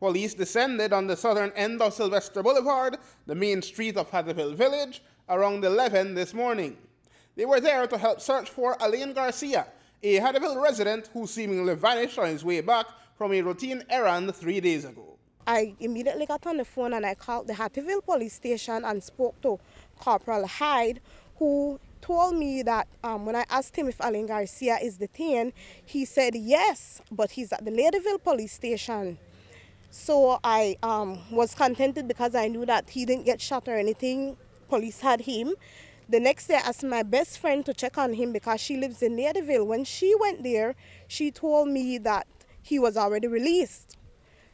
Police descended on the southern end of Sylvester Boulevard, the main street of Hattieville Village, around 11 this morning. They were there to help search for Alain Garcia, a Hattieville resident who seemingly vanished on his way back from a routine errand 3 days ago. I immediately got on the phone and I called the Hattieville police station and spoke to Corporal Hyde, who told me that when I asked him if Alain Garcia is detained, he said yes, but he's at the Ladyville police station. So I was contented because I knew that he didn't get shot or anything. Police had him. The next day I asked my best friend to check on him because she lives in Ladyville. When she went there, she told me that he was already released.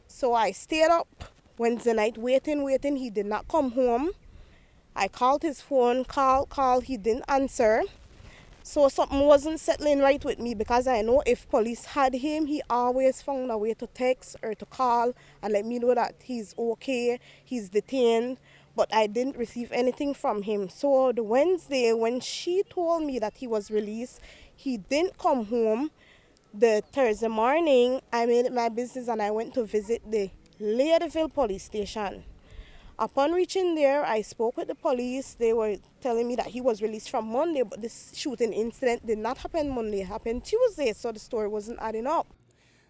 So I stayed up Wednesday night waiting. He did not come home. I called his phone, call, he didn't answer. So something wasn't settling right with me because I know if police had him, he always found a way to text or to call and let me know that he's okay, he's detained. But I didn't receive anything from him. So the Wednesday, when she told me that he was released, he didn't come home. The Thursday morning, I made it my business and I went to visit the Ladyville police station. Upon reaching there, I spoke with the police. They were telling me that he was released from Monday, but this shooting incident did not happen Monday, it happened Tuesday, so the story wasn't adding up.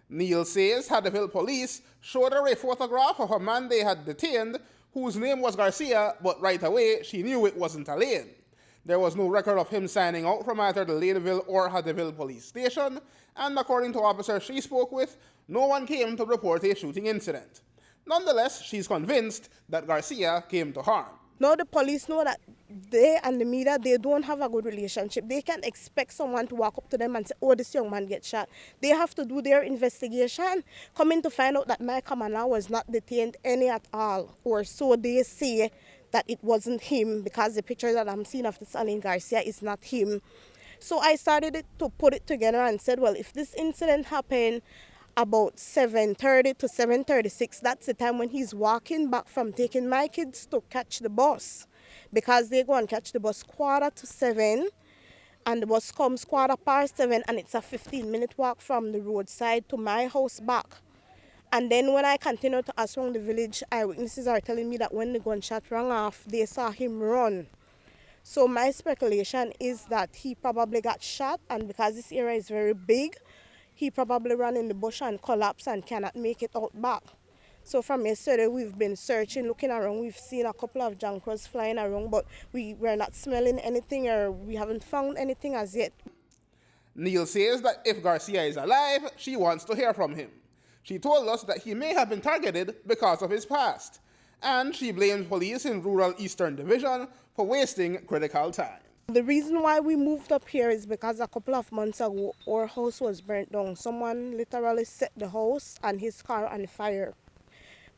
Neil says Hattieville police showed her a photograph of a man they had detained whose name was Garcia, but right away she knew it wasn't Alain. There was no record of him signing out from either the Ladyville or Hattieville police station, and according to officers she spoke with, no one came to report a shooting incident. Nonetheless, she's convinced that Garcia came to harm. Now the police know that they and the media, they don't have a good relationship. They can't expect someone to walk up to them and say, oh, this young man gets shot. They have to do their investigation, coming to find out that my command was not detained any at all, or so they say that it wasn't him, because the picture that I'm seeing of this Alain Garcia is not him. So I started to put it together and said, well, if this incident happened about 7:30 to 7:36, that's the time when he's walking back from taking my kids to catch the bus, because they go and catch the bus 6:45, and the bus comes 7:15, and it's a 15-minute walk from the roadside to my house back. And then when I continue to ask around the village, eyewitnesses are telling me that when the gunshot rang off, they saw him run. So my speculation is that he probably got shot, and because this area is very big, he probably ran in the bush and collapsed and cannot make it out back. So from yesterday, we've been searching, looking around. We've seen a couple of junkers flying around, but we're not smelling anything, or we haven't found anything as yet. Neil says that if Garcia is alive, she wants to hear from him. She told us that he may have been targeted because of his past, and she blames police in rural Eastern Division for wasting critical time. The reason why we moved up here is because a couple of months ago, our house was burnt down. Someone literally set the house and his car on fire.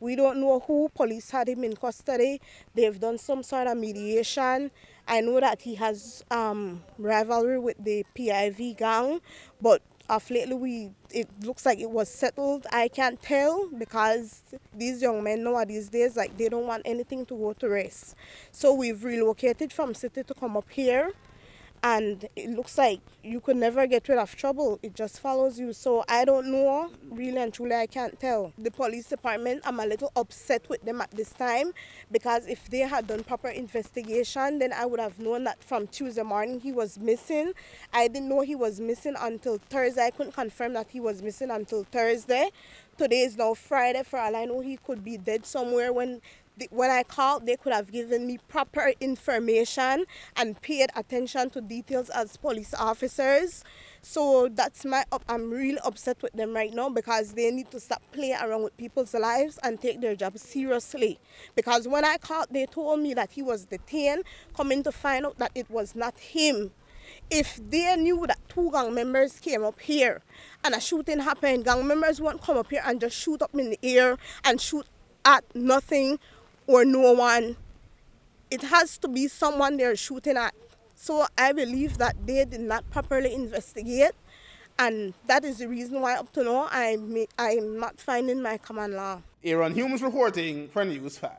We don't know who. Police had him in custody. They've done some sort of mediation. I know that he has rivalry with the PIV gang, but of lately it looks like it was settled. I can't tell, because these young men nowadays days, like, they don't want anything to go to rest. So we've relocated from city to come up here, and it looks like you could never get rid of trouble. It just follows you. So I don't know, really and truly, I can't tell. The police department, I'm a little upset with them at this time, because if they had done proper investigation, then I would have known that from Tuesday morning he was missing. I didn't know he was missing until Thursday. I couldn't confirm that he was missing until Thursday. Today is now Friday. For all I know, he could be dead somewhere. When I called, they could have given me proper information and paid attention to details as police officers. So I'm really upset with them right now, because they need to stop playing around with people's lives and take their job seriously. Because when I called, they told me that he was detained, coming to find out that it was not him. If they knew that 2 gang members came up here and a shooting happened, gang members won't come up here and just shoot up in the air and shoot at nothing or no one. It has to be someone they're shooting at. So I believe that they did not properly investigate, and that is the reason why up to now I'm not finding my command law. Aaron Humes reporting for News 5.